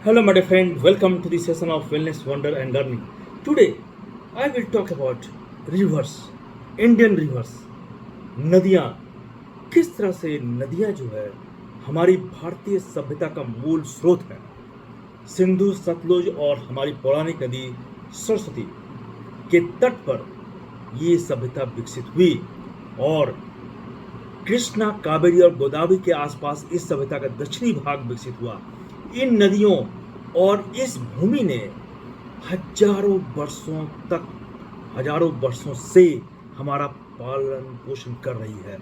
Hello, my dear friend. Welcome to the session of Wellness, Wonder, and Learning. Today, I will talk about rivers, Indian rivers, नदियाँ। किस तरह से नदियाँ जो है हमारी भारतीय सभ्यता का मूल स्रोत है। सिंधु, सतलुज और हमारी पौराणिक नदी सरस्वती के तट पर ये सभ्यता विकसित हुई और कृष्णा, कावेरी और गोदावरी के आसपास इस सभ्यता का दक्षिणी भाग विकसित हुआ। इन नदियों और इस भूमि ने हजारों वर्षों तक, हजारों वर्षों से हमारा पालन पोषण कर रही है।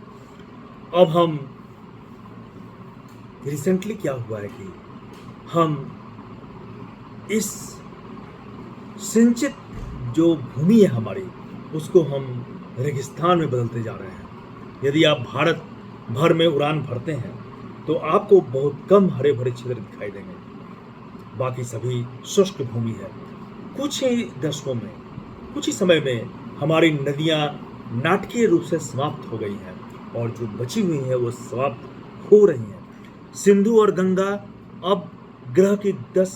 अब हम रिसेंटली क्या हुआ है कि हम इस सिंचित जो भूमि है हमारी, उसको हम रेगिस्तान में बदलते जा रहे हैं। यदि आप भारत भर में उड़ान भरते हैं तो आपको बहुत कम हरे भरे क्षेत्र दिखाई देंगे, बाकी सभी शुष्क भूमि है। कुछ ही दशकों में, कुछ ही समय में हमारी नदियां नाटकीय रूप से समाप्त हो गई हैं और जो बची हुई हैं वो समाप्त हो रही हैं। सिंधु और गंगा अब ग्रह की 10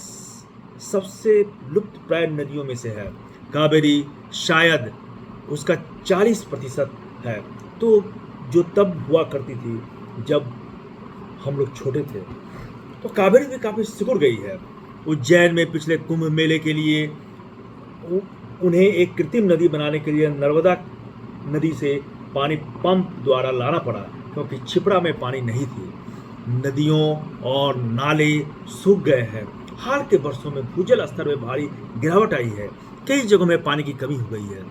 सबसे लुप्त प्राय नदियों में से है। कावेरी शायद उसका 40% है। तो जो तब हुआ करती थी जब हम लोग छोटे थे, तो कावेरी भी काफी सिकुड़ गई है। उज्जैन में पिछले कुंभ मेले के लिए उन्हें एक कृत्रिम नदी बनाने के लिए नर्मदा नदी से पानी पंप द्वारा लाना पड़ा, क्योंकि छिपड़ा में पानी नहीं थी। नदियों और नाले सूख गए हैं। हाल के वर्षों में भूजल स्तर में भारी गिरावट आई है। कई जगहों में पानी की कमी हो गई है।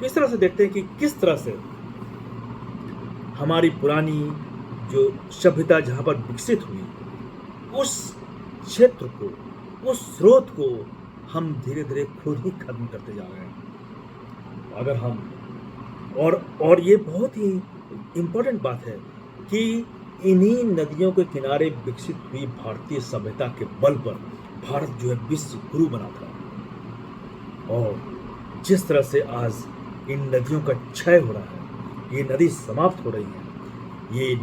इस तरह से देखते हैं कि किस तरह से हमारी पुरानी जो सभ्यता जहाँ पर विकसित हुई, उस क्षेत्र को, उस स्रोत को हम धीरे धीरे खुद ही खत्म करते जा रहे हैं। अगर हम और ये बहुत ही इम्पोर्टेंट बात है कि इन्हीं नदियों के किनारे विकसित हुई भारतीय सभ्यता के बल पर भारत जो है विश्व गुरु बना था। और जिस तरह से आज इन नदियों का क्षय हो रहा है, ये नदी समाप्त हो रही है, ये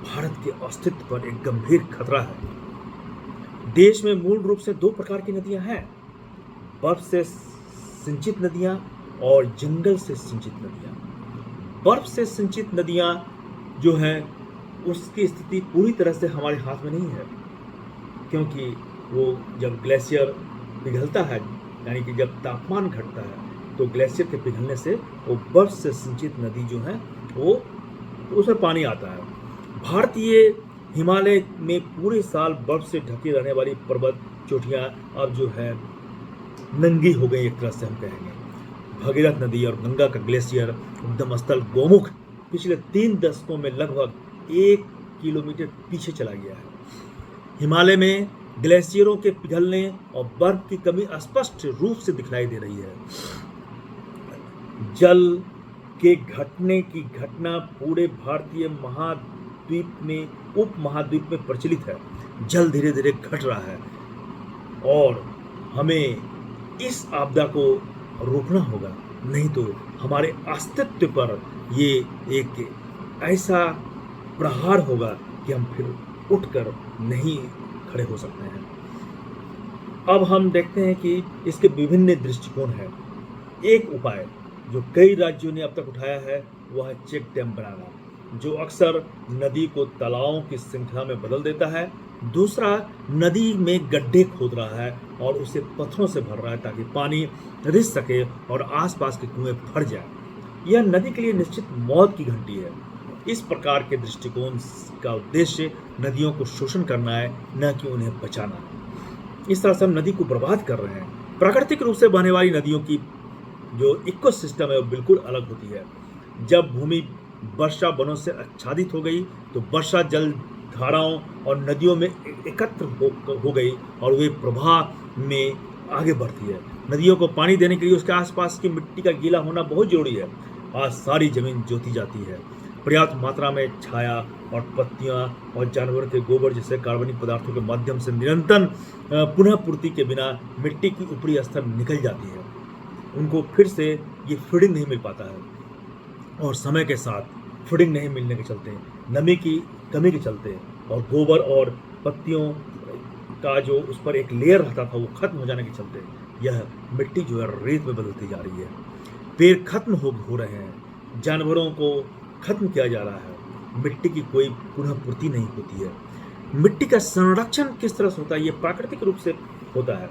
भारत के अस्तित्व पर एक गंभीर खतरा है। देश में मूल रूप से 2 प्रकार की नदियां हैं, बर्फ से सिंचित नदियां और जंगल से सिंचित नदियां। बर्फ से सिंचित नदियां जो हैं उसकी स्थिति पूरी तरह से हमारे हाथ में नहीं है, क्योंकि वो जब ग्लेशियर पिघलता है, यानी कि जब तापमान घटता है, तो ग्लेशियर के पिघलने से वो बर्फ से सिंचित नदी जो है वो उसमें पानी आता है। भारतीय हिमालय में पूरे साल बर्फ से ढकी रहने वाली पर्वत चोटियां अब जो है नंगी हो गई, एक तरह से हम कहेंगे। भगीरथ नदी और गंगा का ग्लेशियर उद्गम स्थल गोमुख पिछले 3 दशकों में लगभग 1 किलोमीटर पीछे चला गया है। हिमालय में ग्लेशियरों के पिघलने और बर्फ की कमी स्पष्ट रूप से दिखलाई दे रही है। जल के घटने की घटना पूरे भारतीय उपमहाद्वीप में प्रचलित है। जल धीरे धीरे घट रहा है और हमें इस आपदा को रोकना होगा, नहीं तो हमारे अस्तित्व पर ये एक ऐसा प्रहार होगा कि हम फिर उठकर नहीं खड़े हो सकते हैं। अब हम देखते हैं कि इसके विभिन्न दृष्टिकोण हैं। एक उपाय जो कई राज्यों ने अब तक उठाया है वह है चेक डैम बनाना, जो अक्सर नदी को तालाबों की श्रृंखला में बदल देता है। दूसरा, नदी में गड्ढे खोद रहा है और उसे पत्थरों से भर रहा है ताकि पानी रिस सके और आसपास के कुएं भर जाए। यह नदी के लिए निश्चित मौत की घंटी है। इस प्रकार के दृष्टिकोण का उद्देश्य नदियों को शोषण करना है, न कि उन्हें बचाना। इस तरह से हम नदी को बर्बाद कर रहे हैं। प्राकृतिक रूप से बहने वाली नदियों की जो इकोसिस्टम है वो बिल्कुल अलग होती है। जब भूमि वर्षा वनों से आच्छादित हो गई तो वर्षा जल धाराओं और नदियों में एकत्र हो गई और वे प्रवाह में आगे बढ़ती है। नदियों को पानी देने के लिए उसके आसपास की मिट्टी का गीला होना बहुत जरूरी है। आज सारी जमीन जोती जाती है। पर्याप्त मात्रा में छाया और पत्तियां और जानवरों के गोबर जैसे कार्बनिक पदार्थों के माध्यम से निरंतर पुनः पूर्ति के बिना मिट्टी की ऊपरी स्तर निकल जाती है। उनको फिर से ये फीडिंग नहीं मिल पाता है और समय के साथ फीडिंग नहीं मिलने के चलते, नमी की कमी के चलते और गोबर और पत्तियों का जो उस पर एक लेयर रहता था वो खत्म हो जाने के चलते यह मिट्टी जो है रेत में बदलती जा रही है। पेड़ खत्म हो रहे हैं, जानवरों को खत्म किया जा रहा है, मिट्टी की कोई पुनः पूर्ति नहीं होती है। मिट्टी का संरक्षण किस तरह से होता है? ये प्राकृतिक रूप से होता है।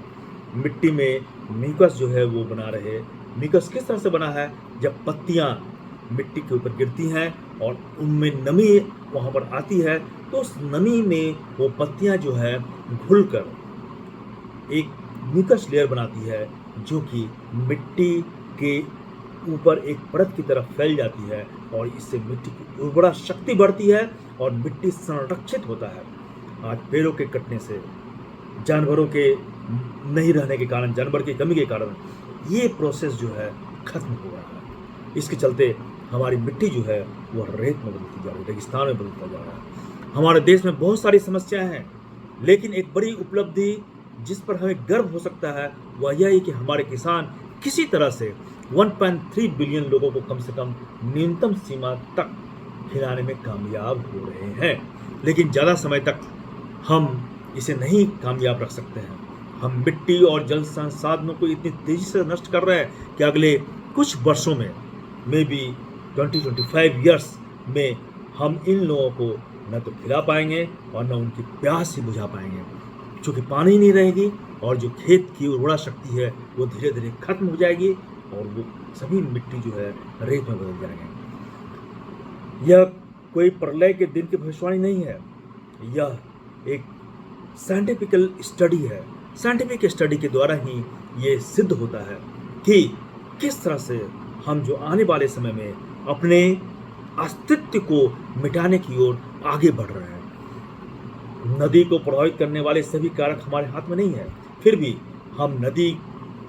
मिट्टी में म्यूकस जो है वो बना रहे। म्यूकस किस तरह से बना है? जब पत्तियां मिट्टी के ऊपर गिरती हैं और उनमें नमी वहाँ पर आती है तो उस नमी में वो पत्तियां जो है घुलकर एक म्यूकस लेयर बनाती है जो कि मिट्टी के ऊपर एक परत की तरफ फैल जाती है और इससे मिट्टी की उर्वरा शक्ति बढ़ती है और मिट्टी संरक्षित होता है। आज पेड़ों के कटने से, जानवरों के नहीं रहने के कारण, जानवर की कमी के कारण ये प्रोसेस जो है खत्म हो रहा है। इसके चलते हमारी मिट्टी जो है वह रेत में बदलती जा रही है, रेगिस्तान में बदलता जा रहा है। हमारे देश में बहुत सारी समस्याएं हैं, लेकिन एक बड़ी उपलब्धि जिस पर हमें गर्व हो सकता है वह यह है कि हमारे किसान किसी तरह से 1.3 बिलियन लोगों को कम से कम न्यूनतम सीमा तक खिलाने में कामयाब हो रहे हैं। लेकिन ज़्यादा समय तक हम इसे नहीं कामयाब रख सकते हैं। हम मिट्टी और जल संसाधनों को इतनी तेजी से नष्ट कर रहे हैं कि अगले कुछ वर्षों में, मे बी 20-25 ईयर्स में, हम इन लोगों को न तो खिला पाएंगे और न उनकी प्यास ही बुझा पाएंगे, क्योंकि पानी नहीं रहेगी और जो खेत की उर्वरा शक्ति है वो धीरे धीरे खत्म हो जाएगी और वो सभी मिट्टी जो है रेत में बदल जाएंगे। यह कोई प्रलय के दिन की भविष्यवाणी नहीं है, यह एक साइंटिफिकल स्टडी है। साइंटिफिक स्टडी के द्वारा ही ये सिद्ध होता है कि किस तरह से हम जो आने वाले समय में अपने अस्तित्व को मिटाने की ओर आगे बढ़ रहे हैं। नदी को प्रभावित करने वाले सभी कारक हमारे हाथ में नहीं है, फिर भी हम नदी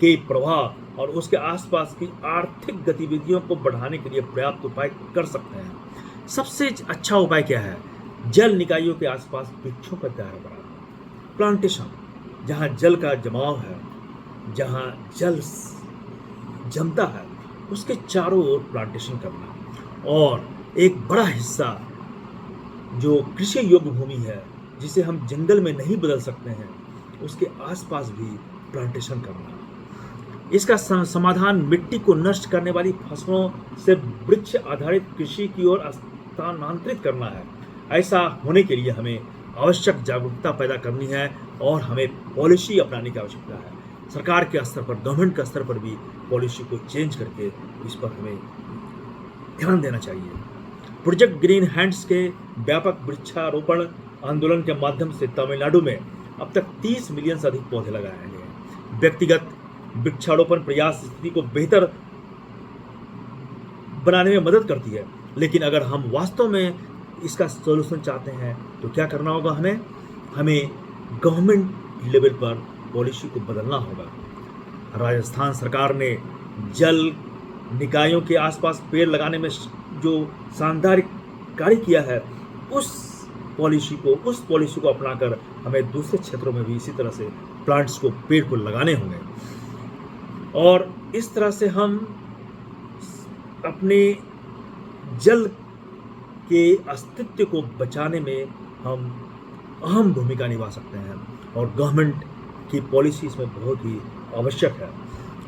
के प्रवाह और उसके आसपास की आर्थिक गतिविधियों को बढ़ाने के लिए पर्याप्त उपाय कर सकते हैं। सबसे अच्छा उपाय क्या है? जल निकायों के आसपास वृक्षों का दायरा बढ़ाना, प्लांटेशन, जहाँ जल का जमाव है, जहाँ जल जमता है उसके चारों ओर प्लांटेशन करना, और एक बड़ा हिस्सा जो कृषि योग्य भूमि है जिसे हम जंगल में नहीं बदल सकते हैं उसके आसपास भी प्लांटेशन करना। इसका समाधान मिट्टी को नष्ट करने वाली फसलों से वृक्ष आधारित कृषि की ओर स्थानांतरित करना है। ऐसा होने के लिए हमें आवश्यक जागरूकता पैदा करनी है और हमें पॉलिसी अपनाने की आवश्यकता है। सरकार के स्तर पर, गवर्नमेंट के स्तर पर भी पॉलिसी को चेंज करके इस पर हमें ध्यान देना चाहिए। प्रोजेक्ट ग्रीन हैंड्स के व्यापक वृक्षारोपण आंदोलन के माध्यम से तमिलनाडु में अब तक 30 मिलियन से अधिक पौधे लगाए गए हैं। व्यक्तिगत वृक्षारोपण प्रयास स्थिति को बेहतर बनाने में मदद करती है, लेकिन अगर हम वास्तव में इसका सॉल्यूशन चाहते हैं तो क्या करना होगा? हमें गवर्नमेंट लेवल पर पॉलिसी को बदलना होगा। राजस्थान सरकार ने जल निकायों के आसपास पेड़ लगाने में जो शानदार कार्य किया है, उस पॉलिसी को अपनाकर हमें दूसरे क्षेत्रों में भी इसी तरह से प्लांट्स को, पेड़ को लगाने होंगे और इस तरह से हम अपने जल के अस्तित्व को बचाने में हम अहम भूमिका निभा सकते हैं और गवर्नमेंट की पॉलिसी इसमें बहुत ही आवश्यक है।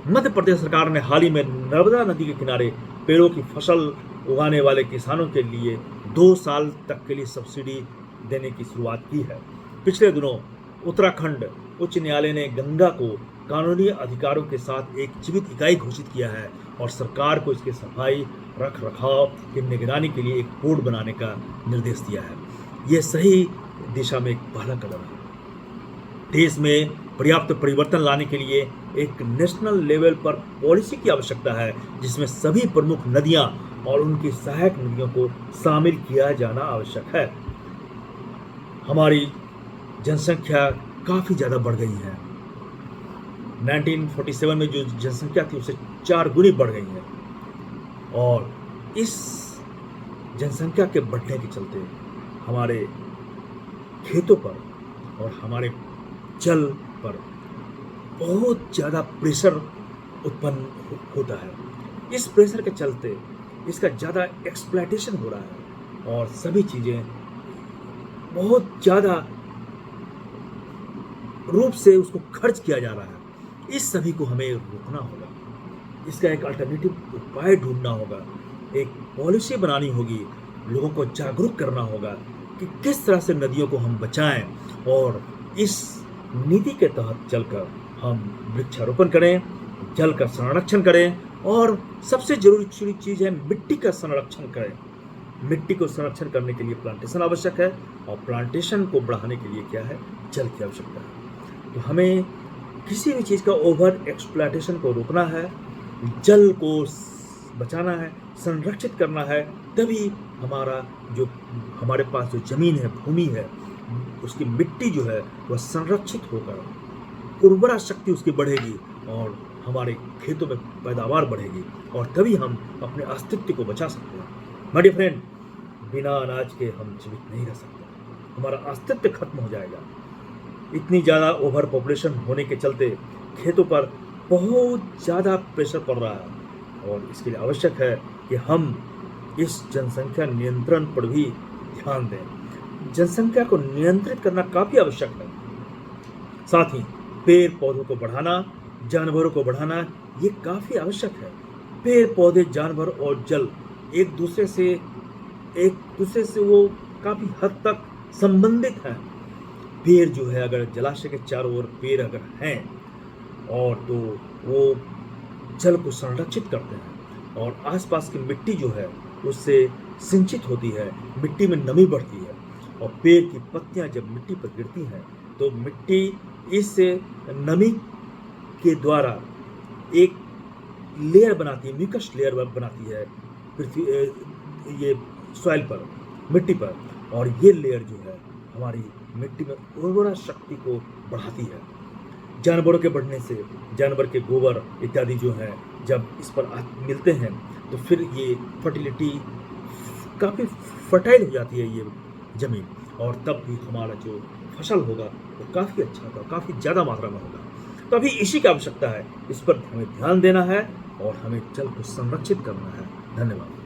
मध्य प्रदेश सरकार ने हाल ही में नर्मदा नदी के किनारे पेड़ों की फसल उगाने वाले किसानों के लिए 2 साल तक के लिए सब्सिडी देने की शुरुआत की है। पिछले दिनों उत्तराखंड उच्च न्यायालय ने गंगा को कानूनी अधिकारों के साथ एक जीवित इकाई घोषित किया है और सरकार को इसके सफाई रख रखाव की निगरानी के लिए एक बोर्ड बनाने का निर्देश दिया है। यह सही दिशा में एक पहला कदम है। देश में पर्याप्त परिवर्तन लाने के लिए एक नेशनल लेवल पर पॉलिसी की आवश्यकता है जिसमें सभी प्रमुख नदियां और उनकी सहायक नदियों को शामिल किया जाना आवश्यक है। हमारी जनसंख्या काफ़ी ज़्यादा बढ़ गई है। 1947 में जो जनसंख्या थी उससे 4 गुनी बढ़ गई है और इस जनसंख्या के बढ़ने के चलते हमारे खेतों पर और हमारे जल पर बहुत ज़्यादा प्रेशर उत्पन्न होता है। इस प्रेशर के चलते इसका ज़्यादा एक्सप्लॉयटेशन हो रहा है और सभी चीज़ें बहुत ज़्यादा रूप से उसको खर्च किया जा रहा है, इस सभी को हमें रोकना होगा। इसका एक अल्टरनेटिव उपाय ढूँढना होगा, एक पॉलिसी बनानी होगी, लोगों को जागरूक करना होगा कि किस तरह से नदियों को हम बचाएँ और इस नीति के तहत चलकर हम वृक्षारोपण करें, जल का संरक्षण करें और सबसे ज़रूरी चीज़ है मिट्टी का संरक्षण करें। मिट्टी को संरक्षण करने के लिए प्लांटेशन आवश्यक है और प्लांटेशन को बढ़ाने के लिए क्या है, जल की आवश्यकता है। तो हमें किसी भी चीज़ का ओवर एक्सप्लॉयटेशन को रोकना है, जल को बचाना है, संरक्षित करना है, तभी हमारे पास जो ज़मीन है, भूमि है, उसकी मिट्टी जो है वह संरक्षित होकर उर्वरा शक्ति उसकी बढ़ेगी और हमारे खेतों में पैदावार बढ़ेगी और तभी हम अपने अस्तित्व को बचा सकते हैं। माय डियर फ्रेंड, बिना अनाज के हम जीवित नहीं रह सकते, हमारा अस्तित्व खत्म हो जाएगा। इतनी ज़्यादा ओवर पॉपुलेशन होने के चलते खेतों पर बहुत ज़्यादा प्रेशर पड़ रहा है और इसके लिए आवश्यक है कि हम इस जनसंख्या नियंत्रण पर भी ध्यान दें। जनसंख्या को नियंत्रित करना काफ़ी आवश्यक है। साथ ही पेड़ पौधों को बढ़ाना, जानवरों को बढ़ाना, ये काफ़ी आवश्यक है। पेड़ पौधे, जानवर और जल एक दूसरे से वो काफ़ी हद तक संबंधित हैं। पेड़ जो है, अगर जलाशय के चारों ओर पेड़ अगर हैं और तो वो जल को संरक्षित करते हैं और आसपास की मिट्टी जो है उससे सिंचित होती है, मिट्टी में नमी बढ़ती है और पेड़ की पत्तियां जब मिट्टी पर गिरती हैं तो मिट्टी इस नमी के द्वारा एक लेयर बनाती है, म्यूकस लेयर बनाती है पृथ्वी, ये सॉइल पर, मिट्टी पर, और ये लेयर जो है हमारी मिट्टी में उर्वरा शक्ति को बढ़ाती है। जानवरों के बढ़ने से, जानवर के गोबर इत्यादि जो है जब इस पर मिलते हैं तो फिर ये फर्टिलिटी काफ़ी फर्टाइल हो जाती है ये ज़मीन और तब भी हमारा जो फसल होगा वो काफ़ी अच्छा होगा, काफ़ी ज़्यादा मात्रा में होगा। तो अभी इसी की आवश्यकता है, इस पर हमें ध्यान देना है और हमें जल को संरक्षित करना है। धन्यवाद।